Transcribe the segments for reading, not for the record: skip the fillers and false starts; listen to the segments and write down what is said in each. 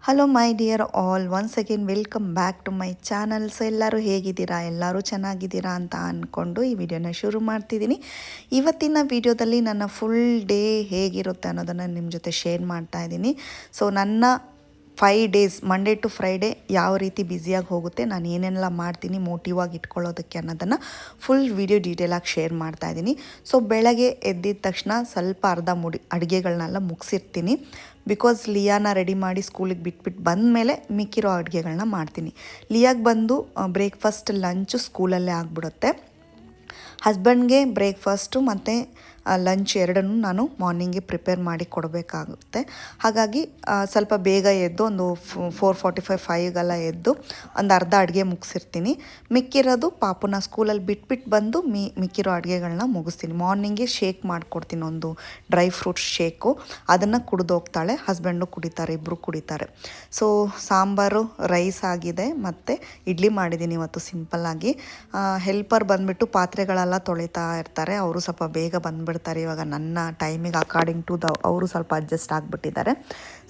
Hello my dear all, once again welcome back to my channel. So ಎಲ್ಲರೂ ಹೇಗಿದ್ದೀರಾ, ಎಲ್ಲರೂ ಚೆನ್ನಾಗಿದ್ದೀರಾ ಅಂತ ಅಂದ್ಕೊಂಡು ಈ ವಿಡಿಯೋನ ಶುರು ಮಾಡ್ತಿದ್ದೀನಿ. ಇವತ್ತಿನ ವಿಡಿಯೋದಲ್ಲಿ ನನ್ನ ಫುಲ್ ಡೇ ಹೇಗಿರುತ್ತೆ ಅನ್ನೋದನ್ನು ನಿಮ್ಮ ಜೊತೆ ಶೇರ್ ಮಾಡ್ತಾ ಇದ್ದೀನಿ. ಸೊ ನನ್ನ 5 ಡೇಸ್ ಮಂಡೇ ಟು ಫ್ರೈಡೇ ಯಾವ ರೀತಿ ಬ್ಯುಸಿಯಾಗಿ ಹೋಗುತ್ತೆ, ನಾನು ಏನೆಲ್ಲ ಮಾಡ್ತೀನಿ ಮೋಟಿವ್ ಆಗಿ ಇಟ್ಕೊಳ್ಳೋದಕ್ಕೆ ಅನ್ನೋದನ್ನು ಫುಲ್ ವಿಡಿಯೋ ಡೀಟೇಲಾಗಿ ಶೇರ್ ಮಾಡ್ತಾ ಇದ್ದೀನಿ. ಸೊ ಬೆಳಗ್ಗೆ ಎದ್ದಿದ ತಕ್ಷಣ ಸ್ವಲ್ಪ ಅರ್ಧ ಅಡುಗೆಗಳನ್ನೆಲ್ಲ ಮುಗಿಸಿರ್ತೀನಿ. ಬಿಕಾಸ್ ಲಿಯಾನ ರೆಡಿ ಮಾಡಿ ಸ್ಕೂಲಿಗೆ ಬಿಟ್ಬಿಟ್ಟು ಬಂದಮೇಲೆ ಮಿಕ್ಕಿರೋ ಅಡುಗೆಗಳನ್ನ ಮಾಡ್ತೀನಿ. ಲಿಯಾಗೆ ಬಂದು ಬ್ರೇಕ್ಫಾಸ್ಟ್ ಲಂಚು ಸ್ಕೂಲಲ್ಲೇ ಆಗಿಬಿಡುತ್ತೆ. ಹಸ್ಬೆಂಡ್ಗೆ ಬ್ರೇಕ್ಫಾಸ್ಟು ಮತ್ತು ಲಂಚ್ ಎರಡನ್ನೂ ನಾನು ಮಾರ್ನಿಂಗ್ಗೆ ಪ್ರಿಪೇರ್ ಮಾಡಿ ಕೊಡಬೇಕಾಗುತ್ತೆ. ಹಾಗಾಗಿ ಸ್ವಲ್ಪ ಬೇಗ ಎದ್ದು ಒಂದು 4:45 5ಗೆಲ್ಲ ಎದ್ದು ಒಂದು ಅರ್ಧ ಅಡುಗೆ ಮುಗಿಸಿರ್ತೀನಿ. ಮಿಕ್ಕಿರೋದು ಪಾಪುನ ಸ್ಕೂಲಲ್ಲಿ ಬಿಟ್ಬಿಟ್ಟು ಬಂದು ಮಿಕ್ಕಿರೋ ಅಡುಗೆಗಳನ್ನ ಮುಗಿಸ್ತೀನಿ. ಮಾರ್ನಿಂಗ್ಗೆ ಶೇಕ್ ಮಾಡಿಕೊಡ್ತೀನಿ, ಒಂದು ಡ್ರೈ ಫ್ರೂಟ್ಸ್ ಶೇಕು. ಅದನ್ನು ಕುಡಿದು ಹೋಗ್ತಾಳೆ, ಹಸ್ಬೆಂಡು ಕುಡಿತಾರೆ, ಇಬ್ಬರು ಕುಡಿತಾರೆ. ಸೊ ಸಾಂಬಾರು ರೈಸ್ ಆಗಿದೆ ಮತ್ತು ಇಡ್ಲಿ ಮಾಡಿದ್ದೀನಿ ಇವತ್ತು ಸಿಂಪಲ್ಲಾಗಿ. ಹೆಲ್ಪರ್ ಬಂದುಬಿಟ್ಟು ಪಾತ್ರೆಗಳೆಲ್ಲ ತೊಳಿತಾ ಇರ್ತಾರೆ. ಅವರು ಸ್ವಲ್ಪ ಬೇಗ ಬಂದುಬಿಡ್ತಾರೆ ಇವಾಗ ನನ್ನ ಟೈಮಿಗೆ ಅಕಾರ್ಡಿಂಗ್ ಟು ಅವರು ಸ್ವಲ್ಪ ಅಡ್ಜಸ್ಟ್ ಆಗಿಬಿಟ್ಟಿದ್ದಾರೆ.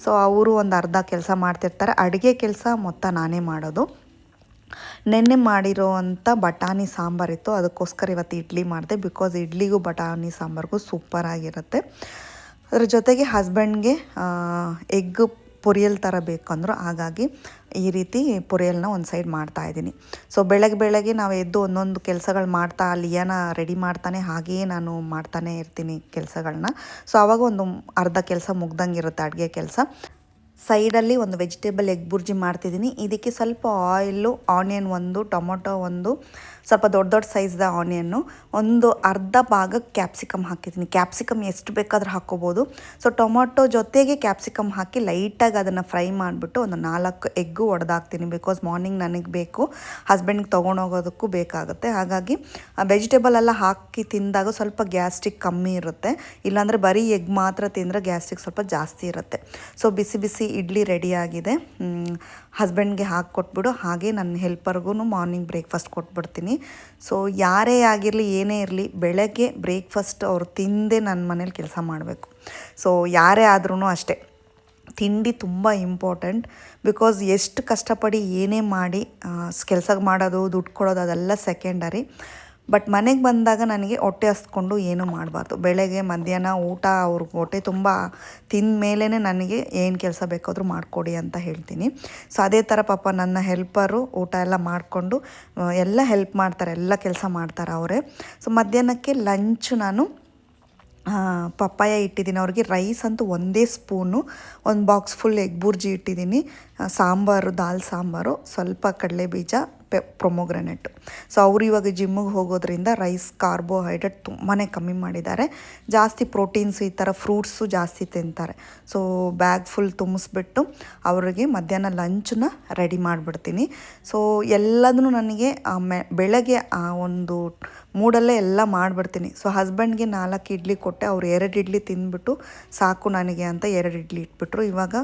ಸೊ ಅವರು ಒಂದು ಅರ್ಧ ಕೆಲಸ ಮಾಡ್ತಿರ್ತಾರೆ. ಅಡುಗೆ ಕೆಲಸ ಮೊತ್ತ ನಾನೇ ಮಾಡೋದು. ನೆನ್ನೆ ಮಾಡಿರೋವಂಥ ಬಟಾಣಿ ಸಾಂಬಾರಿತ್ತು, ಅದಕ್ಕೋಸ್ಕರ ಇವತ್ತು ಇಡ್ಲಿ ಮಾಡಿದೆ. ಬಿಕಾಸ್ ಇಡ್ಲಿಗೂ ಬಟಾಣಿ ಸಾಂಬಾರಿಗೂ ಸೂಪರಾಗಿರುತ್ತೆ. ಅದ್ರ ಜೊತೆಗೆ ಹಸ್ಬೆಂಡ್ಗೆ ಎಗ್ ಪೊರಿಯಲ್ ಥರ ಬೇಕಂದ್ರು, ಹಾಗಾಗಿ ಈ ರೀತಿ ಪೊರಿಯಲ್ನ ಒಂದು ಸೈಡ್ ಮಾಡ್ತಾಯಿದ್ದೀನಿ. ಸೊ ಬೆಳಗ್ಗೆ ನಾವು ಎದ್ದು ಒಂದೊಂದು ಕೆಲಸಗಳು ಮಾಡ್ತಾ ಲಿಯಾನ ರೆಡಿ ಮಾಡ್ತಾನೆ, ಹಾಗೆಯೇ ನಾನು ಮಾಡ್ತಾನೆ ಇರ್ತೀನಿ ಕೆಲಸಗಳನ್ನ. ಸೊ ಆವಾಗ ಒಂದು ಅರ್ಧ ಕೆಲಸ ಮುಗ್ದಂಗೆ ಇರುತ್ತೆ ಅಡುಗೆ ಕೆಲಸ. ಸೈಡಲ್ಲಿ ಒಂದು ವೆಜಿಟೇಬಲ್ ಎಗ್ ಬುರ್ಜಿ ಮಾಡ್ತಿದ್ದೀನಿ. ಇದಕ್ಕೆ ಸ್ವಲ್ಪ ಆಯಿಲು, ಆನಿಯನ್ ಒಂದು, ಟೊಮೊಟೊ ಒಂದು, ಸ್ವಲ್ಪ ದೊಡ್ಡ ಸೈಜ್ದ ಆನಿಯನ್ನು, ಒಂದು ಅರ್ಧ ಭಾಗ ಕ್ಯಾಪ್ಸಿಕಮ್ ಹಾಕಿದ್ದೀನಿ. ಕ್ಯಾಪ್ಸಿಕಮ್ ಎಷ್ಟು ಬೇಕಾದರೂ ಹಾಕ್ಕೋಬೋದು. ಸೊ ಟೊಮೊಟೊ ಜೊತೆಗೆ ಕ್ಯಾಪ್ಸಿಕಮ್ ಹಾಕಿ ಲೈಟಾಗಿ ಅದನ್ನು ಫ್ರೈ ಮಾಡಿಬಿಟ್ಟು ಒಂದು 4 ಎಗ್ಗು ಒಡೆದಾಕ್ತೀನಿ. ಬಿಕಾಸ್ ಮಾರ್ನಿಂಗ್ ನನಗೆ ಬೇಕು, ಹಸ್ಬೆಂಡ್ಗೆ ತೊಗೊಂಡೋಗೋದಕ್ಕೂ ಬೇಕಾಗುತ್ತೆ. ಹಾಗಾಗಿ ವೆಜಿಟೇಬಲ್ ಎಲ್ಲ ಹಾಕಿ ತಿಂದಾಗ ಸ್ವಲ್ಪ ಗ್ಯಾಸ್ಟ್ರಿಕ್ ಕಮ್ಮಿ ಇರುತ್ತೆ. ಇಲ್ಲಾಂದರೆ ಬರೀ ಎಗ್ ಮಾತ್ರ ತಿಂದರೆ ಗ್ಯಾಸ್ಟ್ರಿಕ್ ಸ್ವಲ್ಪ ಜಾಸ್ತಿ ಇರುತ್ತೆ. ಸೊ ಬಿಸಿ ಬಿಸಿ ಇಡ್ಲಿ ರೆಡಿಯಾಗಿದೆ. ಹಸ್ಬೆಂಡ್ಗೆ ಹಾಕ್ಕೊಟ್ಬಿಡು, ಹಾಗೆ ನನ್ನ ಹೆಲ್ಪರ್ಗೂ ಮಾರ್ನಿಂಗ್ ಬ್ರೇಕ್ಫಾಸ್ಟ್ ಕೊಟ್ಬಿಡ್ತೀನಿ. ಸೊ ಯಾರೇ ಆಗಿರಲಿ ಏನೇ ಇರಲಿ ಬೆಳಗ್ಗೆ ಬ್ರೇಕ್ಫಾಸ್ಟ್ ಅವ್ರು ತಿಂದೇ ನನ್ನ ಮನೇಲಿ ಕೆಲಸ ಮಾಡಬೇಕು. ಸೊ ಯಾರೇ ಆದ್ರೂ ಅಷ್ಟೇ, ತಿಂಡಿ ತುಂಬ ಇಂಪಾರ್ಟೆಂಟ್. ಬಿಕಾಸ್ ಎಷ್ಟು ಕಷ್ಟಪಡಿ ಏನೇ ಮಾಡಿ ಕೆಲಸ ಮಾಡೋದು, ದುಡ್ಡು ಕೊಡೋದು ಅದೆಲ್ಲ ಸೆಕೆಂಡರಿ. ಬಟ್ ಮನೆಗೆ ಬಂದಾಗ ನನಗೆ ಹೊಟ್ಟೆ ಹಸ್ಕೊಂಡು ಏನೂ ಮಾಡಬಾರ್ದು. ಬೆಳಗ್ಗೆ ಮಧ್ಯಾಹ್ನ ಊಟ ಅವ್ರಿಗೆ ಹೊಟ್ಟೆ ತುಂಬ ತಿಂದ ಮೇಲೇ ನನಗೆ ಏನು ಕೆಲಸ ಬೇಕಾದರೂ ಮಾಡಿಕೊಡಿ ಅಂತ ಹೇಳ್ತೀನಿ. ಸೊ ಅದೇ ಥರ ಪಾಪ ನನ್ನ ಹೆಲ್ಪರು ಊಟ ಎಲ್ಲ ಮಾಡಿಕೊಂಡು ಎಲ್ಲ ಹೆಲ್ಪ್ ಮಾಡ್ತಾರೆ, ಎಲ್ಲ ಕೆಲಸ ಮಾಡ್ತಾರೆ ಅವರೇ. ಸೊ ಮಧ್ಯಾಹ್ನಕ್ಕೆ ಲಂಚ್ ನಾನು ಪಪ್ಪಾಯ ಇಟ್ಟಿದ್ದೀನಿ. ಅವ್ರಿಗೆ ರೈಸ್ ಅಂತೂ ಒಂದೇ ಸ್ಪೂನು, ಒಂದು ಬಾಕ್ಸ್ ಫುಲ್ ಎಗ್ ಬುರ್ಜಿ ಇಟ್ಟಿದ್ದೀನಿ, ಸಾಂಬಾರು, ದಾಲ್ ಸಾಂಬಾರು, ಸ್ವಲ್ಪ ಕಡಲೆಬೀಜ, ಪ್ರೊಮೊಗ್ರೆನೇಟು. ಸೊ ಅವರು ಇವಾಗ ಜಿಮ್ಮಿಗೆ ಹೋಗೋದ್ರಿಂದ ರೈಸ್ ಕಾರ್ಬೋಹೈಡ್ರೇಟ್ ತುಂಬಾ ಕಮ್ಮಿ ಮಾಡಿದ್ದಾರೆ. ಜಾಸ್ತಿ ಪ್ರೋಟೀನ್ಸು ಈ ಥರ ಫ್ರೂಟ್ಸು ಜಾಸ್ತಿ ತಿಂತಾರೆ. ಸೊ ಬ್ಯಾಗ್ ಫುಲ್ ತುಂಬಿಸ್ಬಿಟ್ಟು ಅವ್ರಿಗೆ ಮಧ್ಯಾಹ್ನ ಲಂಚನ್ನ ರೆಡಿ ಮಾಡಿಬಿಡ್ತೀನಿ. ಸೊ ಎಲ್ಲದೂ ನನಗೆ ಬೆಳಗ್ಗೆ ಒಂದು ಮೂಡಲ್ಲೇ ಎಲ್ಲ ಮಾಡಿಬಿಡ್ತೀನಿ. ಸೊ ಹಸ್ಬೆಂಡ್ಗೆ 4 ಇಡ್ಲಿ ಕೊಟ್ಟೆ, ಅವ್ರು 2 ಇಡ್ಲಿ ತಿಂದ್ಬಿಟ್ಟು ಸಾಕು ನನಗೆ ಅಂತ 2 ಇಡ್ಲಿ ಇಟ್ಬಿಟ್ರು. ಇವಾಗ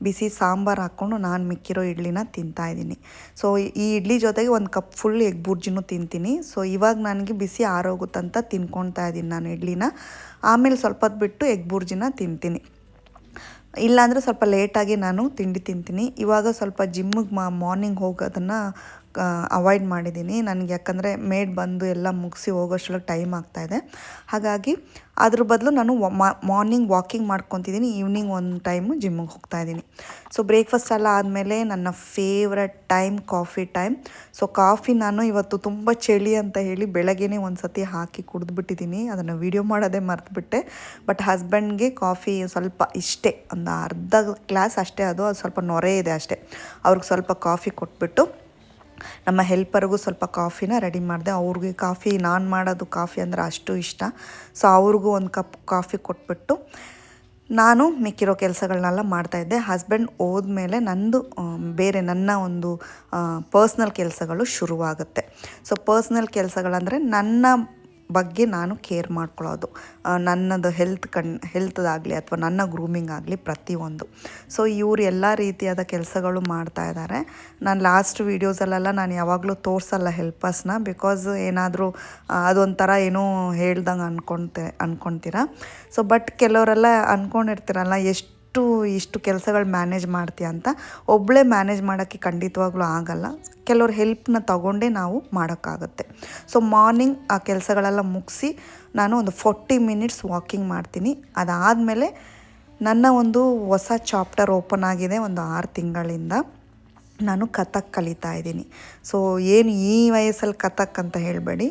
ಬಿಸಿ ಸಾಂಬಾರು ಹಾಕ್ಕೊಂಡು ನಾನು ಮಿಕ್ಕಿರೋ ಇಡ್ಲಿನ ತಿಂತಾಯಿದ್ದೀನಿ. ಸೊ ಈ ಇಡ್ಲಿ ಜೊತೆಗೆ ಒಂದು ಕಪ್ ಫುಲ್ ಎಗ್ ಬುರ್ಜಿನೂ ತಿಂತೀನಿ. ಸೊ ಇವಾಗ ನನಗೆ ಬಿಸಿ ಆರೋಗುತ್ತಂತ ತಿನ್ಕೊಳ್ತಾ ಇದ್ದೀನಿ ನಾನು ಇಡ್ಲಿನ. ಆಮೇಲೆ ಸ್ವಲ್ಪ ಹೊತ್ತು ಬಿಟ್ಟು ಎಗ್ ಬುರ್ಜಿನ ತಿಂತೀನಿ. ಇಲ್ಲಾಂದರೆ ಸ್ವಲ್ಪ ಲೇಟಾಗಿ ನಾನು ತಿಂಡಿ ತಿಂತೀನಿ. ಇವಾಗ ಸ್ವಲ್ಪ ಜಿಮ್ಮಿಗೆ ಮಾರ್ನಿಂಗ್ ಹೋಗೋದನ್ನು ಅವಾಯ್ಡ್ ಮಾಡಿದ್ದೀನಿ ನನಗೆ. ಯಾಕಂದರೆ ಮೇಡ್ ಬಂದು ಎಲ್ಲ ಮುಗಿಸಿ ಹೋಗೋಷ್ಟೊಳಗೆ ಟೈಮ್ ಆಗ್ತಾಯಿದೆ. ಹಾಗಾಗಿ ಅದ್ರ ಬದಲು ನಾನು ಮಾರ್ನಿಂಗ್ ವಾಕಿಂಗ್ ಮಾಡ್ಕೊತಿದ್ದೀನಿ, ಈವ್ನಿಂಗ್ ಒಂದು ಟೈಮು ಜಿಮ್ಮಿಗೆ ಹೋಗ್ತಾಯಿದ್ದೀನಿ. ಸೊ ಬ್ರೇಕ್ಫಾಸ್ಟ್ ಎಲ್ಲ ಆದಮೇಲೆ ನನ್ನ favourite time coffee time. So coffee ನಾನು ಇವತ್ತು ತುಂಬ ಚಳಿ ಅಂತ ಹೇಳಿ ಬೆಳಗ್ಗೆನೇ ಒಂದು ಸತಿ ಹಾಕಿ ಕುಡಿದ್ಬಿಟ್ಟಿದ್ದೀನಿ. ಅದನ್ನು ವೀಡಿಯೋ ಮಾಡೋದೇ ಮರೆತುಬಿಟ್ಟೆ. ಬಟ್ ಹಸ್ಬೆಂಡ್ಗೆ ಕಾಫಿ ಸ್ವಲ್ಪ ಇಷ್ಟೇ, ಒಂದು ಅರ್ಧ ಗ್ಲಾಸ್ ಅಷ್ಟೇ, ಅದು ಸ್ವಲ್ಪ ನೊರೆ ಇದೆ ಅಷ್ಟೇ. ಅವ್ರಿಗೆ ಸ್ವಲ್ಪ ಕಾಫಿ ಕೊಟ್ಬಿಟ್ಟು ನಮ್ಮ ಹೆಲ್ಪರ್ಗೂ ಸ್ವಲ್ಪ ಕಾಫಿನ ರೆಡಿ ಮಾಡಿದೆ. ಅವ್ರಿಗೆ ಕಾಫಿ, ನಾನು ಮಾಡೋದು ಕಾಫಿ ಅಂದರೆ ಅಷ್ಟು ಇಷ್ಟ. ಸೊ ಅವ್ರಿಗೂ ಒಂದು ಕಪ್ ಕಾಫಿ ಕೊಟ್ಬಿಟ್ಟು ನಾನು ಮಿಕ್ಕಿರೋ ಕೆಲಸಗಳನ್ನೆಲ್ಲ ಮಾಡ್ತಾಯಿದ್ದೆ. ಹಸ್ಬೆಂಡ್ ಹೋದ್ಮೇಲೆ ನಂದು ಬೇರೆ ನನ್ನ ಒಂದು ಪರ್ಸ್ನಲ್ ಕೆಲಸಗಳು ಶುರುವಾಗುತ್ತೆ. ಸೊ ಪರ್ಸ್ನಲ್ ಕೆಲಸಗಳಂದರೆ ನನ್ನ ಬಗ್ಗೆ ನಾನು ಕೇರ್ ಮಾಡ್ಕೊಳ್ಳೋದು, ನನ್ನದು ಹೆಲ್ತ್ದಾಗಲಿ ಅಥವಾ ನನ್ನ ಗ್ರೂಮಿಂಗ್ ಆಗಲಿ ಪ್ರತಿಯೊಂದು. ಸೊ ಇವರು ಎಲ್ಲ ರೀತಿಯಾದ ಕೆಲಸಗಳು ಮಾಡ್ತಾಯಿದ್ದಾರೆ. ನಾನು ಲಾಸ್ಟ್ ವೀಡಿಯೋಸಲ್ಲೆಲ್ಲ ನಾನು ಯಾವಾಗಲೂ ತೋರಿಸಲ್ಲ ಹೆಲ್ಪರ್ಸ್ನ. ಬಿಕಾಸ್ ಏನಾದರೂ ಅದೊಂಥರ ಏನೋ ಹೇಳ್ದಂಗೆ ಅಂದ್ಕೊತೀರ. ಸೊ ಬಟ್ ಕೆಲವರೆಲ್ಲ ಅಂದ್ಕೊಂಡಿರ್ತೀರಲ್ಲ, ಎಷ್ಟು ಇಷ್ಟು ಕೆಲಸಗಳು ಮ್ಯಾನೇಜ್ ಮಾಡ್ತೀಯ ಅಂತ. ಒಬ್ಬಳೇ ಮ್ಯಾನೇಜ್ ಮಾಡೋಕ್ಕೆ ಖಂಡಿತವಾಗ್ಲೂ ಆಗಲ್ಲ. ಕೆಲವ್ರ ಹೆಲ್ಪ್ನ ತಗೊಂಡೇ ನಾವು ಮಾಡೋಕ್ಕಾಗುತ್ತೆ. ಸೊ ಮಾರ್ನಿಂಗ್ ಆ ಕೆಲಸಗಳೆಲ್ಲ ಮುಗಿಸಿ ನಾನು ಒಂದು 40 ಮಿನಿಟ್ಸ್ ವಾಕಿಂಗ್ ಮಾಡ್ತೀನಿ. ಅದಾದಮೇಲೆ ನನ್ನ ಒಂದು ಹೊಸ ಚಾಪ್ಟರ್ ಓಪನ್ ಆಗಿದೆ ಒಂದು 6 ತಿಂಗಳಿಂದ. ನಾನು ಕಥಕ್ ಕಲಿತಾ ಇದ್ದೀನಿ. ಸೊ ಏನು ಈ ವಯಸ್ಸಲ್ಲಿ ಕಥಕ್ ಅಂತ ಹೇಳಬೇಡಿ,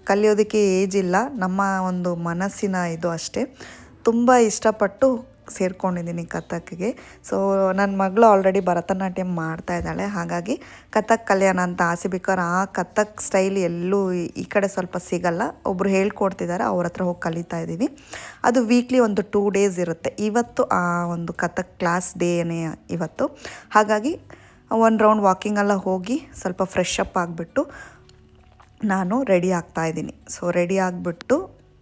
ಕಲಿಯೋದಕ್ಕೆ ಏಜ್ ಇಲ್ಲ, ನಮ್ಮ ಒಂದು ಮನಸ್ಸಿನ ಇದು ಅಷ್ಟೇ. ತುಂಬ ಇಷ್ಟಪಟ್ಟು ಸೇರ್ಕೊಂಡಿದ್ದೀನಿ ಕಥಕ್ಗೆ. ಸೊ ನನ್ನ ಮಗಳು ಆಲ್ರೆಡಿ ಭರತನಾಟ್ಯಂ ಮಾಡ್ತಾ ಇದ್ದಾಳೆ, ಹಾಗಾಗಿ ಕಥಕ್ ಕಲಿಯೋಣ ಅಂತ ಆಸೆ. ಬೇಕಾದ್ರೆ ಆ ಕಥಕ್ ಸ್ಟೈಲ್ ಎಲ್ಲೂ ಈ ಕಡೆ ಸ್ವಲ್ಪ ಸಿಗಲ್ಲ, ಒಬ್ಬರು ಹೇಳ್ಕೊಡ್ತಿದ್ದಾರೆ, ಅವ್ರ ಹತ್ರ ಹೋಗಿ ಕಲಿತಾ ಇದ್ದೀವಿ. ಅದು ವೀಕ್ಲಿ ಒಂದು 2 ಡೇಸ್ ಇರುತ್ತೆ. ಇವತ್ತು ಆ ಒಂದು ಕಥಕ್ ಕ್ಲಾಸ್ ಡೇನೇ ಇವತ್ತು. ಹಾಗಾಗಿ 1 ರೌಂಡ್ ವಾಕಿಂಗೆಲ್ಲ ಹೋಗಿ ಸ್ವಲ್ಪ ಫ್ರೆಶ್ ಅಪ್ ಆಗಿಬಿಟ್ಟು ನಾನು ರೆಡಿ ಆಗ್ತಾಯಿದ್ದೀನಿ. ಸೊ ರೆಡಿ ಆಗಿಬಿಟ್ಟು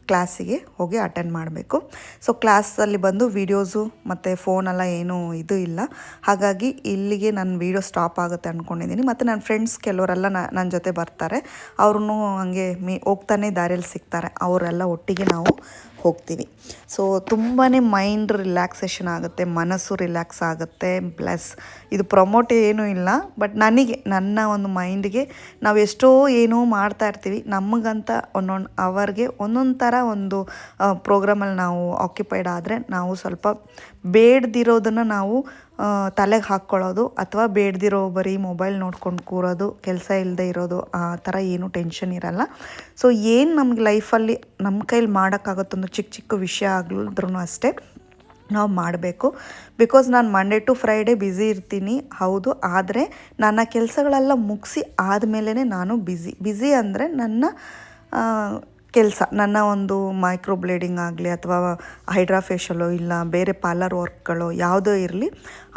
ಕ್ಲಾಸಿಗೆ ಹೋಗಿ ಅಟೆಂಡ್ ಮಾಡಬೇಕು. ಸೊ ಕ್ಲಾಸಲ್ಲಿ ಬಂದು ವೀಡಿಯೋಸು ಮತ್ತು ಫೋನೆಲ್ಲ ಏನೂ ಇದು ಇಲ್ಲ, ಹಾಗಾಗಿ ಇಲ್ಲಿಗೆ ನನ್ನ ವೀಡಿಯೋ ಸ್ಟಾಪ್ ಆಗುತ್ತೆ ಅಂದ್ಕೊಂಡಿದ್ದೀನಿ. ಮತ್ತು ನನ್ನ ಫ್ರೆಂಡ್ಸ್ ಕೆಲವರೆಲ್ಲ ನನ್ನ ಜೊತೆ ಬರ್ತಾರೆ, ಅವ್ರೂ ಹಾಗೆ ಹೋಗ್ತಾನೆ ದಾರಿಯಲ್ಲಿ ಸಿಗ್ತಾರೆ, ಅವರೆಲ್ಲ ಒಟ್ಟಿಗೆ ನಾವು ಹೋಗ್ತೀವಿ. ಸೊ ತುಂಬಾ ಮೈಂಡ್ ರಿಲ್ಯಾಕ್ಸೇಷನ್ ಆಗುತ್ತೆ, ಮನಸ್ಸು ರಿಲ್ಯಾಕ್ಸ್ ಆಗುತ್ತೆ. ಪ್ಲಸ್ ಇದು ಪ್ರಮೋಟ್ ಏನೂ ಇಲ್ಲ, ಬಟ್ ನನಗೆ ನನ್ನ ಒಂದು ಮೈಂಡ್ಗೆ ನಾವು ಎಷ್ಟೋ ಏನೋ ಮಾಡ್ತಾ ಇರ್ತೀವಿ, ನಮಗಂತ ಒಂದೊಂದು ಅವರ್ಗೆ ಒಂದೊಂದು ಥರ ಒಂದು ಪ್ರೋಗ್ರಾಮಲ್ಲಿ ನಾವು ಆಕ್ಯುಪೈಡ್ ಆದರೆ ನಾವು ಸ್ವಲ್ಪ ಬೇಡದಿರೋದನ್ನು ನಾವು ತಲೆಗೆ ಹಾಕ್ಕೊಳ್ಳೋದು, ಅಥವಾ ಬೇಡದಿರೋ ಬರೀ ಮೊಬೈಲ್ ನೋಡ್ಕೊಂಡು ಕೂರೋದು, ಕೆಲಸ ಇಲ್ಲದೆ ಇರೋದು, ಆ ಥರ ಏನೂ ಟೆನ್ಷನ್ ಇರಲ್ಲ. ಸೊ ಏನು ನಮ್ಗೆ ಲೈಫಲ್ಲಿ ನಮ್ಮ ಕೈಲಿ ಮಾಡೋಕ್ಕಾಗುತ್ತೊಂದು ಚಿಕ್ಕ ಚಿಕ್ಕ ವಿಷಯ ಆಗಿದ್ರೂ ಅಷ್ಟೇ ನಾವು ಮಾಡಬೇಕು. ಬಿಕಾಸ್ ನಾನು ಮಂಡೇ ಟು ಫ್ರೈಡೇ ಬ್ಯುಸಿ ಇರ್ತೀನಿ, ಹೌದು, ಆದರೆ ನನ್ನ ಕೆಲಸಗಳೆಲ್ಲ ಮುಗಿಸಿ ಆದಮೇಲೆ ನಾನು ಬ್ಯುಸಿ ಅಂದರೆ ನನ್ನ ಕೆಲಸ, ನನ್ನ ಒಂದು ಮೈಕ್ರೋ ಬ್ಲೇಡಿಂಗ್ ಆಗಲಿ ಅಥವಾ ಹೈಡ್ರಾ ಫೇಶಿಯಲು ಇಲ್ಲ ಬೇರೆ ಪಾರ್ಲರ್ ವರ್ಕ್ಗಳು ಯಾವುದೋ ಇರಲಿ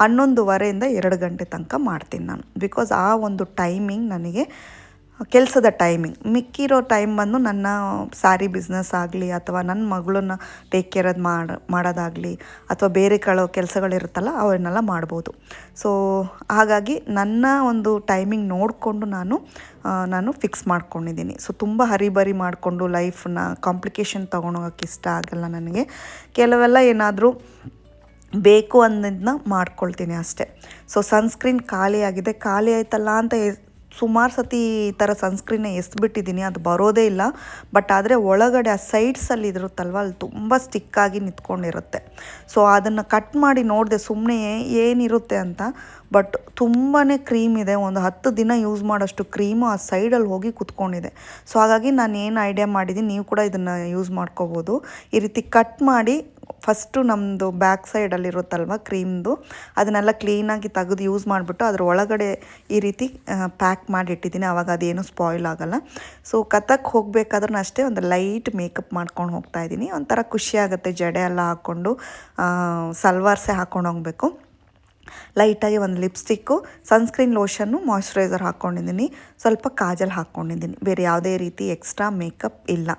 11:30 ಇಂದ 2 ಗಂಟೆ ತನಕ ಮಾಡ್ತೀನಿ ನಾನು. ಬಿಕಾಸ್ ಆ ಒಂದು ಟೈಮಿಂಗ್ ನನಗೆ ಕೆಲಸದ ಟೈಮಿಂಗ್. ಮಿಕ್ಕಿರೋ ಟೈಮ್ ಬಂದು ನನ್ನ ಸ್ಯಾರಿ ಬಿಸ್ನೆಸ್ ಆಗಲಿ ಅಥವಾ ನನ್ನ ಮಗಳನ್ನ ಟೇಕ್ ಕೇರ್ ಮಾಡೋದಾಗಲಿ ಅಥವಾ ಬೇರೆ ಕೆಲಸಗಳಿರುತ್ತಲ್ಲ ಅವನ್ನೆಲ್ಲ ಮಾಡ್ಬೋದು. ಸೊ ಹಾಗಾಗಿ ನನ್ನ ಒಂದು ಟೈಮಿಂಗ್ ನೋಡಿಕೊಂಡು ನಾನು ಫಿಕ್ಸ್ ಮಾಡ್ಕೊಂಡಿದ್ದೀನಿ. ಸೊ ತುಂಬ ಹರಿಬರಿ ಮಾಡಿಕೊಂಡು ಲೈಫನ್ನ ಕಾಂಪ್ಲಿಕೇಶನ್ ತೊಗೊಂಡೋಗೋಕ್ಕೆ ಇಷ್ಟ ಆಗಲ್ಲ ನನಗೆ. ಕೆಲವೆಲ್ಲ ಏನಾದರೂ ಬೇಕು ಅನ್ನೋದನ್ನ ಮಾಡ್ಕೊಳ್ತೀನಿ ಅಷ್ಟೇ. ಸೊ ಸನ್ಸ್ಕ್ರೀನ್ ಖಾಲಿ ಆಯ್ತಲ್ಲ ಅಂತ ಸುಮಾರು ಸತಿ ಈ ಥರ ಸನ್ಸ್ಕ್ರೀನ್ನ ಎಸ್ಬಿಟ್ಟಿದ್ದೀನಿ, ಅದು ಬರೋದೇ ಇಲ್ಲ. ಬಟ್ ಆದರೆ ಒಳಗಡೆ ಆ ಸೈಡ್ಸಲ್ಲಿ ಇರುತ್ತಲ್ವ, ಅಲ್ಲಿ ತುಂಬ ಸ್ಟಿಕ್ಕಾಗಿ ನಿಂತ್ಕೊಂಡಿರುತ್ತೆ. ಸೊ ಅದನ್ನು ಕಟ್ ಮಾಡಿ ನೋಡಿದೆ ಸುಮ್ಮನೆ ಏನಿರುತ್ತೆ ಅಂತ, ಬಟ್ ತುಂಬಾ ಕ್ರೀಮ್ ಇದೆ, ಒಂದು 10 ದಿನ ಯೂಸ್ ಮಾಡೋಷ್ಟು ಕ್ರೀಮು ಆ ಸೈಡಲ್ಲಿ ಹೋಗಿ ಕುತ್ಕೊಂಡಿದೆ. ಸೊ ಹಾಗಾಗಿ ನಾನು ಏನು ಐಡಿಯಾ ಮಾಡಿದ್ದೀನಿ, ನೀವು ಕೂಡ ಇದನ್ನು ಯೂಸ್ ಮಾಡ್ಕೋಬೋದು. ಈ ರೀತಿ ಕಟ್ ಮಾಡಿ ಫಸ್ಟು ನಮ್ಮದು ಬ್ಯಾಕ್ ಸೈಡಲ್ಲಿರುತ್ತಲ್ವ ಕ್ರೀಮ್ದು, ಅದನ್ನೆಲ್ಲ ಕ್ಲೀನಾಗಿ ತೆಗೆದು ಯೂಸ್ ಮಾಡಿಬಿಟ್ಟು ಅದ್ರ ಒಳಗಡೆ ಈ ರೀತಿ ಪ್ಯಾಕ್ ಮಾಡಿ ಇಟ್ಟಿದ್ದೀನಿ, ಆವಾಗ ಅದೇನು ಸ್ಪಾಯ್ಲ್ ಆಗೋಲ್ಲ. ಸೊ ಕಥಕ್ ಹೋಗಬೇಕಾದ್ರೂ ಅಷ್ಟೇ ಒಂದು ಲೈಟ್ ಮೇಕಪ್ ಮಾಡ್ಕೊಂಡು ಹೋಗ್ತಾಯಿದ್ದೀನಿ. ಒಂಥರ ಖುಷಿ ಆಗುತ್ತೆ, ಜಡೆ ಎಲ್ಲ ಹಾಕ್ಕೊಂಡು ಸಲ್ವಾರ್ಸೆ ಹಾಕ್ಕೊಂಡು ಹೋಗಬೇಕು. ಲೈಟಾಗಿ ಒಂದು ಲಿಪ್ಸ್ಟಿಕ್ಕು, ಸನ್ಸ್ಕ್ರೀನ್ ಲೋಷನ್ನು, ಮಾಯ್ಶ್ಚರೈಸರ್ ಹಾಕ್ಕೊಂಡಿದ್ದೀನಿ, ಸ್ವಲ್ಪ ಕಾಜಲ್ ಹಾಕ್ಕೊಂಡಿದ್ದೀನಿ. ಬೇರೆ ಯಾವುದೇ ರೀತಿ ಎಕ್ಸ್ಟ್ರಾ ಮೇಕಪ್ ಇಲ್ಲ.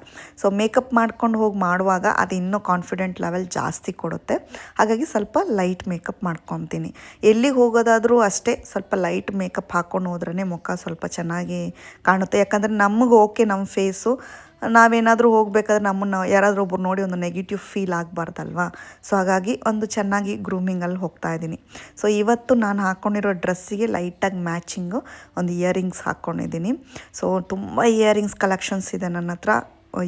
ಸೊ ಮೇಕಪ್ ಮಾಡ್ಕೊಂಡು ಹೋಗಿ ಮಾಡುವಾಗ ಅದು ಇನ್ನೂ ಕಾನ್ಫಿಡೆಂಟ್ ಲೆವೆಲ್ ಜಾಸ್ತಿ ಕೊಡುತ್ತೆ. ಹಾಗಾಗಿ ಸ್ವಲ್ಪ ಲೈಟ್ ಮೇಕಪ್ ಮಾಡ್ಕೊತೀನಿ. ಎಲ್ಲಿಗೆ ಹೋಗೋದಾದರೂ ಅಷ್ಟೇ ಸ್ವಲ್ಪ ಲೈಟ್ ಮೇಕಪ್ ಹಾಕ್ಕೊಂಡು ಹೋದ್ರೇ ಮುಖ ಸ್ವಲ್ಪ ಚೆನ್ನಾಗಿ ಕಾಣುತ್ತೆ. ಯಾಕಂದರೆ ನಮಗೆ ಓಕೆ, ನಮ್ಮ ಫೇಸು ನಾವೇನಾದರೂ ಹೋಗಬೇಕಾದ್ರೆ ನಮ್ಮನ್ನು ಯಾರಾದರೂ ಒಬ್ಬರು ನೋಡಿ ಒಂದು ನೆಗೆಟಿವ್ ಫೀಲ್ ಆಗಬಾರ್ದಲ್ವಾ. ಸೊ ಹಾಗಾಗಿ ಒಂದು ಚೆನ್ನಾಗಿ ಗ್ರೂಮಿಂಗಲ್ಲಿ ಹೋಗ್ತಾಯಿದ್ದೀನಿ. ಸೊ ಇವತ್ತು ನಾನು ಹಾಕ್ಕೊಂಡಿರೋ ಡ್ರೆಸ್ಸಿಗೆ ಲೈಟಾಗಿ ಮ್ಯಾಚಿಂಗು ಒಂದು ಇಯರಿಂಗ್ಸ್ ಹಾಕ್ಕೊಂಡಿದ್ದೀನಿ. ಸೊ ತುಂಬ ಇಯರಿಂಗ್ಸ್ ಕಲೆಕ್ಷನ್ಸ್ ಇದೆ ನನ್ನ ಹತ್ರ.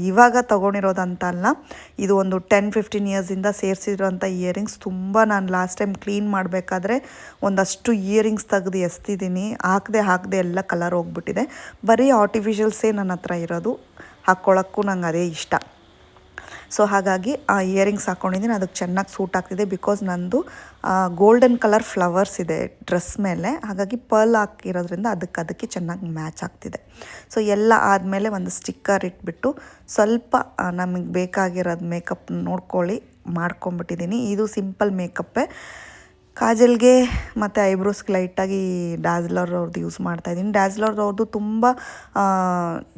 ಇವಾಗ ತೊಗೊಂಡಿರೋದಂತ ಅಲ್ಲ, ಇದು ಒಂದು 10-15 ಇಯರ್ಸಿಂದ ಸೇರಿಸಿರೋಂಥ ಇಯರಿಂಗ್ಸ್. ತುಂಬ ನಾನು ಲಾಸ್ಟ್ ಟೈಮ್ ಕ್ಲೀನ್ ಮಾಡಬೇಕಾದ್ರೆ ಒಂದಷ್ಟು ಇಯರಿಂಗ್ಸ್ ತೆಗೆದು ಎಸ್ತಿದ್ದೀನಿ, ಹಾಕದೆ ಎಲ್ಲ ಕಲರ್ ಹೋಗ್ಬಿಟ್ಟಿದೆ. ಬರೀ ಆರ್ಟಿಫಿಷಿಯಲ್ಸೇ ನನ್ನ ಹತ್ರ ಇರೋದು, ಹಾಕ್ಕೊಳ್ಳೋಕ್ಕೂ ನಂಗೆ ಅದೇ ಇಷ್ಟ. ಸೊ ಹಾಗಾಗಿ ಆ ಇಯರಿಂಗ್ಸ್ ಹಾಕ್ಕೊಂಡಿದ್ದೀನಿ, ಅದಕ್ಕೆ ಚೆನ್ನಾಗಿ ಸೂಟ್ ಆಗ್ತಿದೆ. ಬಿಕಾಸ್ ನಂದು ಗೋಲ್ಡನ್ ಕಲರ್ ಫ್ಲವರ್ಸ್ ಇದೆ ಡ್ರೆಸ್ ಮೇಲೆ, ಹಾಗಾಗಿ ಪರ್ಲ್ ಹಾಕಿರೋದ್ರಿಂದ ಅದಕ್ಕೆ ಚೆನ್ನಾಗಿ ಮ್ಯಾಚ್ ಆಗ್ತಿದೆ. ಸೊ ಎಲ್ಲ ಆದಮೇಲೆ ಒಂದು ಸ್ಟಿಕ್ಕರ್ ಇಟ್ಬಿಟ್ಟು ಸ್ವಲ್ಪ ನಮಗೆ ಬೇಕಾಗಿರೋದು ಮೇಕಪ್ ಮಾಡ್ಕೊಂಬಿಟ್ಟಿದ್ದೀನಿ. ಇದು ಸಿಂಪಲ್ ಮೇಕಪ್ಪೇ. ಕಾಜಲ್ಗೆ ಮತ್ತು ಐಬ್ರೋಸ್ಗೆ ಲೈಟಾಗಿ ಡ್ಯಾಸ್ಲರ್ ಅವ್ರದ್ದು ಯೂಸ್ ಮಾಡ್ತಾಯಿದ್ದೀನಿ. ಡ್ಯಾಸ್ಲರ್ ಅವ್ರದ್ದು ತುಂಬ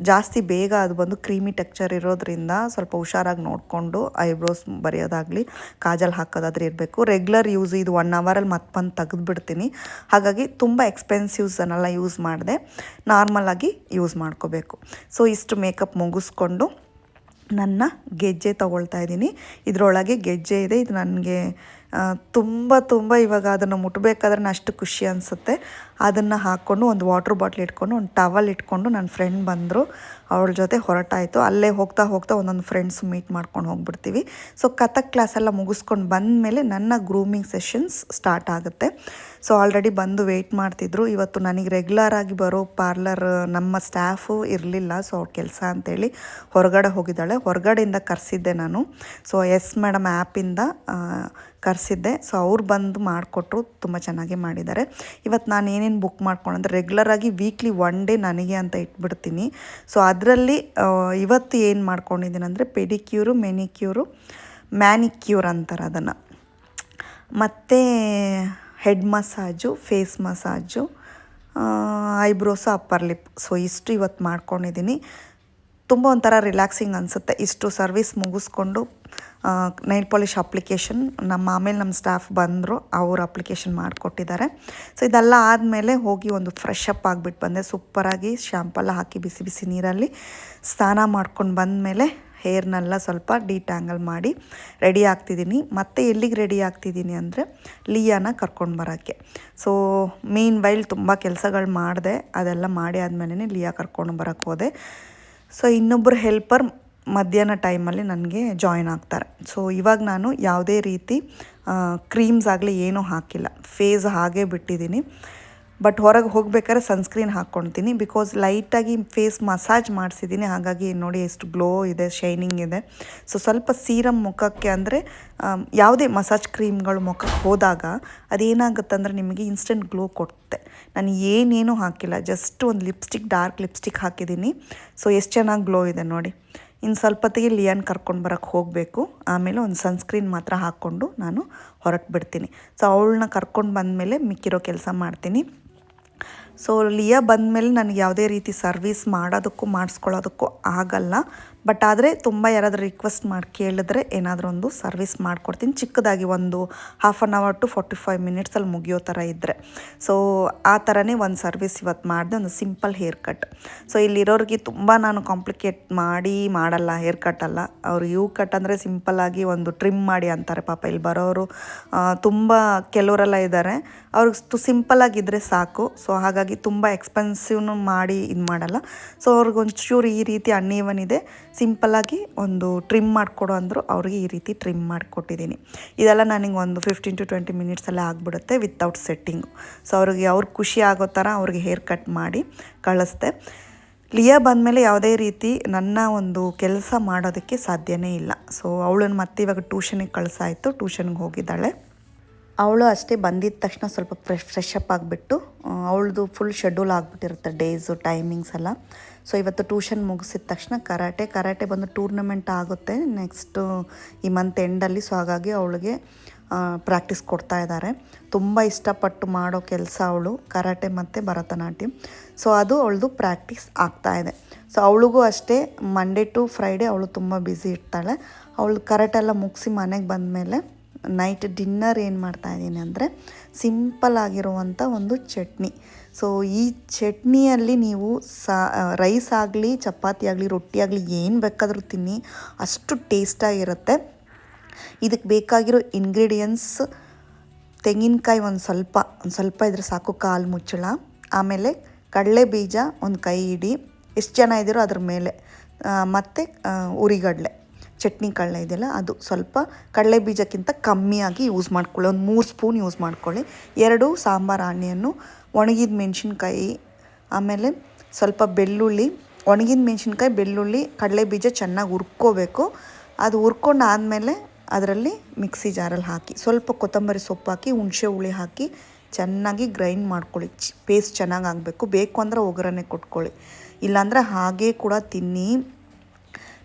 ಜಾಸ್ತಿ ಬೇಗ ಅದು ಬಂದು ಕ್ರೀಮಿ ಟೆಕ್ಸ್ಚರ್ ಇರೋದ್ರಿಂದ ಸ್ವಲ್ಪ ಹುಷಾರಾಗಿ ನೋಡಿಕೊಂಡು ಐಬ್ರೋಸ್ ಬರೆಯೋದಾಗಲಿ ಕಾಜಲ್ ಹಾಕೋದಾದ್ರೆ ಇರಬೇಕು. ರೆಗ್ಯುಲರ್ ಯೂಸ್ ಇದು 1 ಅವರಲ್ಲಿ ಮತ್ತೆ ಬಂದು ತೆಗೆದುಬಿಡ್ತೀನಿ. ಹಾಗಾಗಿ ತುಂಬ ಎಕ್ಸ್ಪೆನ್ಸಿವ್ಸನ್ನೆಲ್ಲ ಯೂಸ್ ಮಾಡಿದೆ, ನಾರ್ಮಲಾಗಿ ಯೂಸ್ ಮಾಡ್ಕೋಬೇಕು. ಸೊ ಇಷ್ಟು ಮೇಕಪ್ ಮುಗಿಸ್ಕೊಂಡು ನನ್ನ ಗೆಜ್ಜೆ ತೊಗೊಳ್ತಾ ಇದ್ದೀನಿ. ಇದರೊಳಗೆ ಗೆಜ್ಜೆ ಇದೆ, ಇದು ನನಗೆ ತುಂಬ ಇವಾಗ ಅದನ್ನು ಮುಟ್ಟಬೇಕಾದ್ರೆ ಅಷ್ಟು ಖುಷಿ ಅನಿಸುತ್ತೆ. ಅದನ್ನು ಹಾಕ್ಕೊಂಡು ಒಂದು ವಾಟರ್ ಬಾಟ್ಲ್ ಇಟ್ಕೊಂಡು ಒಂದು ಟವಲ್ ಇಟ್ಕೊಂಡು ನನ್ನ ಫ್ರೆಂಡ್ ಬಂದರು, ಅವಳ ಜೊತೆ ಹೊರಟಾಯಿತು. ಅಲ್ಲೇ ಹೋಗ್ತಾ ಒಂದೊಂದು ಫ್ರೆಂಡ್ಸ್ ಮೀಟ್ ಮಾಡ್ಕೊಂಡು ಹೋಗ್ಬಿಡ್ತೀವಿ. ಸೊ ಕಥಕ್ ಕ್ಲಾಸೆಲ್ಲ ಮುಗಿಸ್ಕೊಂಡು ಬಂದಮೇಲೆ ನನ್ನ ಗ್ರೂಮಿಂಗ್ ಸೆಷನ್ಸ್ ಸ್ಟಾರ್ಟ್ ಆಗುತ್ತೆ. ಸೊ ಆಲ್ರೆಡಿ ಬಂದು ವೆಯ್ಟ್ ಮಾಡ್ತಿದ್ರು. ಇವತ್ತು ನನಗೆ ರೆಗ್ಯುಲರ್ ಆಗಿ ಬರೋ ಪಾರ್ಲರ್ ನಮ್ಮ ಸ್ಟಾಫು ಇರಲಿಲ್ಲ, ಸೊ ಅವ್ರ ಕೆಲಸ ಅಂತೇಳಿ ಹೊರಗಡೆ ಹೋಗಿದ್ದಾಳೆ. ಹೊರಗಡೆಯಿಂದ ಕರೆಸಿದ್ದೆ ನಾನು. ಸೊ ಎಸ್ ಮೇಡಮ್ ಆ್ಯಪಿಂದ ಕರೆಸಿದ್ದೆ. ಸೊ ಅವ್ರು ಬಂದು ಮಾಡಿಕೊಟ್ರು, ತುಂಬ ಚೆನ್ನಾಗಿ ಮಾಡಿದ್ದಾರೆ. ಇವತ್ತು ನಾನು ಏನೇನು ಬುಕ್ ಮಾಡ್ಕೊಂಡ್ರೆ ರೆಗ್ಯುಲರಾಗಿ ವೀಕ್ಲಿ 1 ಡೇ ನನಗೆ ಅಂತ ಇಟ್ಬಿಡ್ತೀನಿ. ಸೊ ಅದರಲ್ಲಿ ಇವತ್ತು ಏನು ಮಾಡ್ಕೊಂಡಿದ್ದೀನಿ ಅಂದರೆ ಪೆಡಿಕ್ಯೂರು, ಮೆನಿಕ್ಯೂರು, ಮ್ಯಾನಿಕ್ಯೂರ್ ಅಂತಾರೆ ಅದನ್ನು, ಮತ್ತು head massage, face massage, eyebrows, upper lip. So ಇಷ್ಟು ಇವತ್ತು ಮಾಡ್ಕೊಂಡಿದ್ದೀನಿ. ತುಂಬ ಒಂಥರ ರಿಲ್ಯಾಕ್ಸಿಂಗ್ ಅನಿಸುತ್ತೆ. ಇಷ್ಟು ಸರ್ವಿಸ್ ಮುಗಿಸ್ಕೊಂಡು ನೈಲ್ ಪಾಲಿಷ್ ಅಪ್ಲಿಕೇಶನ್ ಆಮೇಲೆ ನಮ್ಮ ಸ್ಟಾಫ್ ಬಂದರು, ಅವರು ಅಪ್ಲಿಕೇಶನ್ ಮಾಡಿಕೊಟ್ಟಿದ್ದಾರೆ. ಸೊ ಇದೆಲ್ಲ ಆದಮೇಲೆ ಹೋಗಿ ಒಂದು ಫ್ರೆಶ್ ಅಪ್ ಆಗಿಬಿಟ್ಟು ಬಂದೆ. ಸೂಪರಾಗಿ ಶಾಂಪೆಲ್ಲ ಹಾಕಿ ಬಿಸಿ ಬಿಸಿ ನೀರಲ್ಲಿ ಸ್ನಾನ ಮಾಡ್ಕೊಂಡು ಬಂದಮೇಲೆ ಹೇರ್ನೆಲ್ಲ ಸ್ವಲ್ಪ ಡಿಟ್ಯಾಂಗಲ್ ಮಾಡಿ ರೆಡಿ ಆಗ್ತಿದ್ದೀನಿ. ಮತ್ತು ಎಲ್ಲಿಗೆ ರೆಡಿ ಆಗ್ತಿದ್ದೀನಿ ಅಂದರೆ ಲಿಯಾನ ಕರ್ಕೊಂಡು ಬರೋಕ್ಕೆ. ಸೊ ಮೀನ್ ವೈಲ್ ತುಂಬ ಕೆಲಸಗಳು ಮಾಡಿದೆ, ಅದೆಲ್ಲ ಮಾಡಿ ಆದಮೇಲೆ ಲಿಯಾ ಕರ್ಕೊಂಡು ಬರೋಕ್ಕೆ ಹೋದೆ. ಸೊ ಇನ್ನೊಬ್ಬರು ಹೆಲ್ಪರ್ ಮಧ್ಯಾಹ್ನ ಟೈಮಲ್ಲಿ ನನಗೆ ಜಾಯಿನ್ ಆಗ್ತಾರೆ. ಸೊ ಇವಾಗ ನಾನು ಯಾವುದೇ ರೀತಿ ಕ್ರೀಮ್ಸ್ ಆಗಲಿ ಏನೂ ಹಾಕಿಲ್ಲ, ಫೇಸ್ ಹಾಗೇ ಬಿಟ್ಟಿದ್ದೀನಿ. ಬಟ್ ಹೊರಗೆ ಹೋಗ್ಬೇಕಾದ್ರೆ ಸನ್ಸ್ಕ್ರೀನ್ ಹಾಕ್ಕೊಳ್ತೀನಿ, ಬಿಕಾಸ್ ಲೈಟಾಗಿ ಫೇಸ್ ಮಸಾಜ್ ಮಾಡಿಸಿದ್ದೀನಿ. ಹಾಗಾಗಿ ನೋಡಿ ಎಷ್ಟು ಗ್ಲೋ ಇದೆ, ಶೈನಿಂಗ್ ಇದೆ. ಸೊ ಸ್ವಲ್ಪ ಸೀರಮ್ ಮುಖಕ್ಕೆ ಅಂದರೆ ಯಾವುದೇ ಮಸಾಜ್ ಕ್ರೀಮ್ಗಳು ಮುಖಕ್ಕೆ ಹೋದಾಗ ಅದೇನಾಗುತ್ತೆ ಅಂದರೆ ನಿಮಗೆ ಇನ್ಸ್ಟೆಂಟ್ ಗ್ಲೋ ಕೊಡುತ್ತೆ. ನಾನು ಏನೇನೂ ಹಾಕಿಲ್ಲ, ಜಸ್ಟ್ ಒಂದು ಲಿಪ್ಸ್ಟಿಕ್, ಡಾರ್ಕ್ ಲಿಪ್ಸ್ಟಿಕ್ ಹಾಕಿದ್ದೀನಿ. ಸೊ ಎಷ್ಟು ಚೆನ್ನಾಗಿ ಗ್ಲೋ ಇದೆ ನೋಡಿ. ಇನ್ನು ಸ್ವಲ್ಪ ಹೊತ್ತಿಗೆ ಲಿಯಾನ್ ಕರ್ಕೊಂಡು ಬರೋಕ್ಕೆ ಹೋಗಬೇಕು. ಆಮೇಲೆ ಒಂದು ಸನ್ಸ್ಕ್ರೀನ್ ಮಾತ್ರ ಹಾಕ್ಕೊಂಡು ನಾನು ಹೊರಟು ಬಿಡ್ತೀನಿ. ಸೊ ಅವಳನ್ನ ಕರ್ಕೊಂಡು ಬಂದಮೇಲೆ ಮಿಕ್ಕಿರೋ ಕೆಲಸ ಮಾಡ್ತೀನಿ. ಸೊ ಲಿಯಾ ಬಂದಮೇಲೆ ನನಗೆ ಯಾವುದೇ ರೀತಿ ಸರ್ವಿಸ್ ಮಾಡೋದಕ್ಕೂ ಮಾಡಿಸ್ಕೊಳ್ಳೋದಕ್ಕೂ ಆಗಲ್ಲ. ಬಟ್ ಆದರೆ ತುಂಬ ಯಾರಾದರೂ ರಿಕ್ವೆಸ್ಟ್ ಮಾಡಿ ಕೇಳಿದ್ರೆ ಏನಾದರೂ ಒಂದು ಸರ್ವಿಸ್ ಮಾಡಿಕೊಡ್ತೀನಿ, ಚಿಕ್ಕದಾಗಿ ಒಂದು 1/2 hour to 45 minutesಲ್ಲಿ ಮುಗಿಯೋ ಥರ ಇದ್ದರೆ. ಸೊ ಆ ಥರನೇ ಒಂದು ಸರ್ವಿಸ್ ಇವತ್ತು ಮಾಡಿದೆ, ಒಂದು ಸಿಂಪಲ್ ಹೇರ್ ಕಟ್. ಸೊ ಇಲ್ಲಿರೋರಿಗೆ ತುಂಬ ನಾನು ಕಾಂಪ್ಲಿಕೇಟ್ ಮಾಡಲ್ಲ ಹೇರ್ ಕಟ್ಟಲ್ಲ. ಅವರು ಯು ಕಟ್ ಅಂದರೆ ಸಿಂಪಲ್ಲಾಗಿ ಒಂದು ಟ್ರಿಮ್ ಮಾಡಿ ಅಂತಾರೆ. ಪಾಪ ಇಲ್ಲಿ ಬರೋರು ತುಂಬ ಕೆಲವರೆಲ್ಲ ಇದ್ದಾರೆ, ಅವ್ರಿಗೆ ಸಿಂಪಲ್ಲಾಗಿದ್ದರೆ ಸಾಕು. ಸೊ ಹಾಗಾಗಿ ತುಂಬ ಎಕ್ಸ್ಪೆನ್ಸಿವ್ನು ಮಾಡಿ ಇದು ಮಾಡಲ್ಲ. ಸೊ ಅವ್ರಿಗೊಂಚೂರು ಈ ರೀತಿ ಅನ್ಈವನ್ ಇದೆ, ಸಿಂಪಲ್ಲಾಗಿ ಒಂದು ಟ್ರಿಮ್ ಮಾಡಿಕೊಡು ಅಂದರು, ಅವ್ರಿಗೆ ಈ ರೀತಿ ಟ್ರಿಮ್ ಮಾಡಿಕೊಟ್ಟಿದ್ದೀನಿ. ಇದೆಲ್ಲ ನನಗೆ ಒಂದು 15 to 20 minutesಲ್ಲೇ ಆಗಿಬಿಡುತ್ತೆ ವಿತೌಟ್ ಸೆಟ್ಟಿಂಗು. ಸೊ ಅವ್ರಿಗೆ ಖುಷಿ ಆಗೋ ಥರ ಅವ್ರಿಗೆ ಹೇರ್ ಕಟ್ ಮಾಡಿ ಕಳಿಸ್ದೆ. ಲಿಯಾ ಬಂದಮೇಲೆ ಯಾವುದೇ ರೀತಿ ನನ್ನ ಒಂದು ಕೆಲಸ ಮಾಡೋದಕ್ಕೆ ಸಾಧ್ಯನೇ ಇಲ್ಲ. ಸೊ ಅವಳನ್ನು ಮತ್ತೆ ಇವಾಗ ಟ್ಯೂಷನಿಗೆ ಕಳಿಸಾಯಿತು, ಟ್ಯೂಷನ್ಗೆ ಹೋಗಿದ್ದಾಳೆ. ಅವಳು ಅಷ್ಟೇ ಬಂದಿದ್ದ ತಕ್ಷಣ ಸ್ವಲ್ಪ ಫ್ರೆಶ್ ಅಪ್ ಆಗಿಬಿಟ್ಟು ಅವಳದು ಫುಲ್ ಶೆಡ್ಯೂಲ್ ಆಗಿಬಿಟ್ಟಿರುತ್ತೆ, ಡೇಸು ಟೈಮಿಂಗ್ಸ್ ಎಲ್ಲ. ಸೊ ಇವತ್ತು ಟ್ಯೂಷನ್ ಮುಗಿಸಿದ ತಕ್ಷಣ ಕರಾಟೆ ಬಂದು ಟೂರ್ನಮೆಂಟ್ ಆಗುತ್ತೆ ನೆಕ್ಸ್ಟು ಈ ಮಂತ್ ಎಂಡಲ್ಲಿ. ಸೊ ಹಾಗಾಗಿ ಅವಳಿಗೆ ಪ್ರಾಕ್ಟೀಸ್ ಕೊಡ್ತಾ ಇದ್ದಾರೆ. ತುಂಬ ಇಷ್ಟಪಟ್ಟು ಮಾಡೋ ಕೆಲಸ ಅವಳು, ಕರಾಟೆ ಮತ್ತು ಭರತನಾಟ್ಯಂ. ಸೊ ಅದು ಅವಳದು ಪ್ರಾಕ್ಟೀಸ್ ಆಗ್ತಾಯಿದೆ. ಸೊ ಅವಳಿಗೂ ಅಷ್ಟೇ ಮಂಡೇ ಟು ಫ್ರೈಡೇ ಅವಳು ತುಂಬ ಬ್ಯುಸಿ ಇರ್ತಾಳೆ. ಅವಳು ಕರಾಟೆ ಎಲ್ಲ ಮುಗಿಸಿ ಮನೆಗೆ ಬಂದಮೇಲೆ ನೈಟ್ ಡಿನ್ನರ್ ಏನು ಮಾಡ್ತಾಯಿದ್ದೀನಿ ಅಂದರೆ ಸಿಂಪಲ್ ಆಗಿರುವಂಥ ಒಂದು ಚಟ್ನಿ. ಸೊ ಈ ಚಟ್ನಿಯಲ್ಲಿ ನೀವು ರೈಸ್ ಆಗಲಿ, ಚಪಾತಿ ಆಗಲಿ, ರೊಟ್ಟಿ ಆಗಲಿ ಏನು ಬೇಕಾದರೂ ತಿನ್ನಿ, ಅಷ್ಟು ಟೇಸ್ಟಾಗಿರುತ್ತೆ. ಇದಕ್ಕೆ ಬೇಕಾಗಿರೋ ಇಂಗ್ರೀಡಿಯೆಂಟ್ಸ್ ತೆಂಗಿನಕಾಯಿ ಒಂದು ಸ್ವಲ್ಪ ಇದ್ರೆ ಸಾಕು, 1/4 ಮುಚ್ಚಳ. ಆಮೇಲೆ ಕಡಲೆ ಬೀಜ ಒಂದು ಕೈ ಹಿಡಿ, ಎಷ್ಟು ಜನ ಇದ್ದೀರೋ ಅದ್ರ ಮೇಲೆ, ಮತ್ತು ಉರಿಗಡಲೆ, ಚಟ್ನಿ ಕಡಲೆ ಇದೆಯಲ್ಲ ಅದು ಸ್ವಲ್ಪ ಕಡಲೆ ಬೀಜಕ್ಕಿಂತ ಕಮ್ಮಿಯಾಗಿ ಯೂಸ್ ಮಾಡ್ಕೊಳ್ಳಿ, ಒಂದು 3 ಸ್ಪೂನ್ ಯೂಸ್ ಮಾಡ್ಕೊಳ್ಳಿ. 2 ಸಾಂಬಾರು ಆನಿಯನ್ನು, ಒಣಗಿದ ಮೆಣಸಿನ್ಕಾಯಿ, ಆಮೇಲೆ ಸ್ವಲ್ಪ ಬೆಳ್ಳುಳ್ಳಿ. ಒಣಗಿದ ಮೆಣಸಿನ್ಕಾಯಿ, ಬೆಳ್ಳುಳ್ಳಿ, ಕಡಲೆ ಬೀಜ ಚೆನ್ನಾಗಿ ಹುರ್ಕೋಬೇಕು. ಅದು ಹುರ್ಕೊಂಡು ಆದಮೇಲೆ ಅದರಲ್ಲಿ ಮಿಕ್ಸಿ ಜಾರಲ್ಲಿ ಹಾಕಿ ಸ್ವಲ್ಪ ಕೊತ್ತಂಬರಿ ಸೊಪ್ಪು ಹಾಕಿ, ಹುಣಸೆ ಹುಳಿ ಹಾಕಿ ಚೆನ್ನಾಗಿ ಗ್ರೈಂಡ್ ಮಾಡ್ಕೊಳ್ಳಿ. ಪೇಸ್ಟ್ ಚೆನ್ನಾಗಿ ಆಗಬೇಕು. ಬೇಕು ಅಂದರೆ ಒಗ್ಗರಣೆ ಕೊಟ್ಕೊಳ್ಳಿ, ಇಲ್ಲಾಂದರೆ ಹಾಗೇ ಕೂಡ ತಿನ್ನಿ.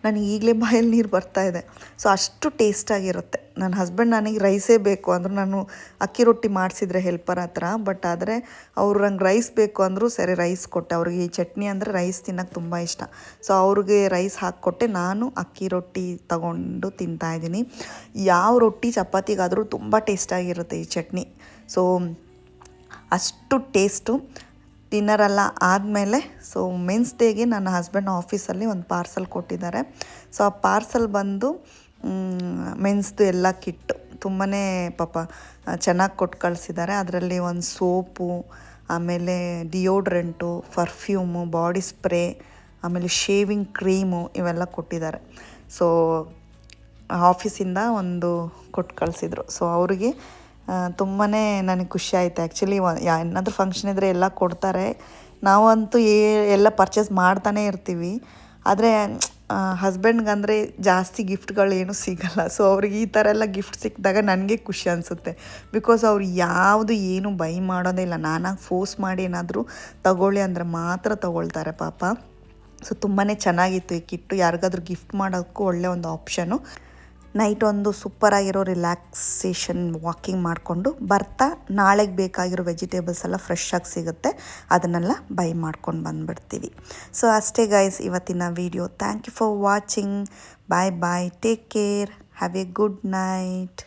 ನನಗೆ ಈಗಲೇ ಬಾಯಲ್ಲಿ ನೀರು ಬರ್ತಾಯಿದೆ. ಸೊ ಅಷ್ಟು ಟೇಸ್ಟಾಗಿರುತ್ತೆ. ನನ್ನ ಹಸ್ಬೆಂಡ್ ನನಗೆ ರೈಸೇ ಬೇಕು ಅಂದರು, ನಾನು ಅಕ್ಕಿ ರೊಟ್ಟಿ ಮಾಡಿಸಿದ್ರೆ ಹೆಲ್ಪರ್ ಹತ್ರ. ಬಟ್ ಆದರೆ ಅವರು ನಂಗೆ ರೈಸ್ ಬೇಕು ಅಂದರು, ಸರಿ ರೈಸ್ ಕೊಟ್ಟೆ. ಅವ್ರಿಗೆ ಈ ಚಟ್ನಿ ಅಂದರೆ ರೈಸ್ ತಿನ್ನೋಕ್ಕೆ ತುಂಬ ಇಷ್ಟ. ಸೊ ಅವ್ರಿಗೆ ರೈಸ್ ಹಾಕ್ಕೊಟ್ಟೆ, ನಾನು ಅಕ್ಕಿ ರೊಟ್ಟಿ ತಗೊಂಡು ತಿಂತಾಯಿದ್ದೀನಿ. ಯಾವ ರೊಟ್ಟಿ ಚಪಾತಿಗಾದರೂ ತುಂಬ ಟೇಸ್ಟಾಗಿರುತ್ತೆ ಈ ಚಟ್ನಿ. ಸೊ ಅಷ್ಟು ಟೇಸ್ಟು. ಡಿನ್ನರೆಲ್ಲ ಆದಮೇಲೆ ಸೊ ಮೆನ್ಸ್ ಡೇಗೆ ನನ್ನ ಹಸ್ಬೆಂಡ್ ಆಫೀಸಲ್ಲಿ ಒಂದು ಪಾರ್ಸಲ್ ಕೊಟ್ಟಿದ್ದಾರೆ. ಸೊ ಆ ಪಾರ್ಸಲ್ ಬಂದು ಮೆನ್ಸ್ದು ಎಲ್ಲ ಕಿಟ್ಟು ತುಂಬಾ ಪಾಪ ಚೆನ್ನಾಗಿ ಕೊಟ್ಟು ಕಳಿಸಿದ್ದಾರೆ. ಅದರಲ್ಲಿ ಒಂದು ಸೋಪು, ಆಮೇಲೆ ಡಿಯೋಡ್ರೆಂಟು, ಪರ್ಫ್ಯೂಮು, ಬಾಡಿ ಸ್ಪ್ರೇ, ಆಮೇಲೆ ಶೇವಿಂಗ್ ಕ್ರೀಮು ಇವೆಲ್ಲ ಕೊಟ್ಟಿದ್ದಾರೆ. ಸೊ ಆಫೀಸಿಂದ ಒಂದು ಕೊಟ್ಟು ಕಳಿಸಿದ್ರು. ಸೊ ಅವ್ರಿಗೆ ತುಂಬಾ ನನಗೆ ಖುಷಿ ಆಯಿತು. ಆ್ಯಕ್ಚುಲಿ ಏನಾದರೂ ಫಂಕ್ಷನ್ ಇದ್ದರೆ ಎಲ್ಲ ಕೊಡ್ತಾರೆ, ನಾವಂತೂ ಎಲ್ಲ ಪರ್ಚೇಸ್ ಮಾಡ್ತಾನೇ ಇರ್ತೀವಿ. ಆದರೆ ಹಸ್ಬೆಂಡ್ಗಂದರೆ ಜಾಸ್ತಿ ಗಿಫ್ಟ್ಗಳೇನು ಸಿಗಲ್ಲ. ಸೊ ಅವ್ರಿಗೆ ಈ ಥರ ಎಲ್ಲ ಗಿಫ್ಟ್ ಸಿಕ್ಕಿದಾಗ ನನಗೆ ಖುಷಿ ಅನಿಸುತ್ತೆ. ಬಿಕಾಸ್ ಅವ್ರು ಯಾವುದು ಏನು ಬೈ ಮಾಡೋದೇ ಇಲ್ಲ, ನಾನಾಗಿ ಫೋರ್ಸ್ ಮಾಡಿ ಏನಾದರೂ ತಗೊಳ್ಳಿ ಅಂದರೆ ಮಾತ್ರ ತಗೊಳ್ತಾರೆ ಪಾಪ. ಸೊ ತುಂಬಾ ಚೆನ್ನಾಗಿತ್ತು ಈ ಕಿಟ್ಟು. ಯಾರಿಗಾದ್ರೂ ಗಿಫ್ಟ್ ಮಾಡೋಕ್ಕೂ ಒಳ್ಳೆಯ ಒಂದು ಆಪ್ಷನು. ನೈಟ್ ಒಂದು ಸೂಪರಾಗಿರೋ ರಿಲ್ಯಾಕ್ಸೇಷನ್ ವಾಕಿಂಗ್ ಮಾಡಿಕೊಂಡು ಬರ್ತಾ ನಾಳೆಗೆ ಬೇಕಾಗಿರೋ ವೆಜಿಟೇಬಲ್ಸ್ ಎಲ್ಲ ಫ್ರೆಶ್ ಆಗಿ ಸಿಗುತ್ತೆ, ಅದನ್ನೆಲ್ಲ ಬೈ ಮಾಡ್ಕೊಂಡು ಬಂದುಬಿಡ್ತೀವಿ. ಸೊ ಅಷ್ಟೇ ಗೈಸ್ ಇವತ್ತಿನ video. Thank you for watching. Bye bye, take care, have a good night.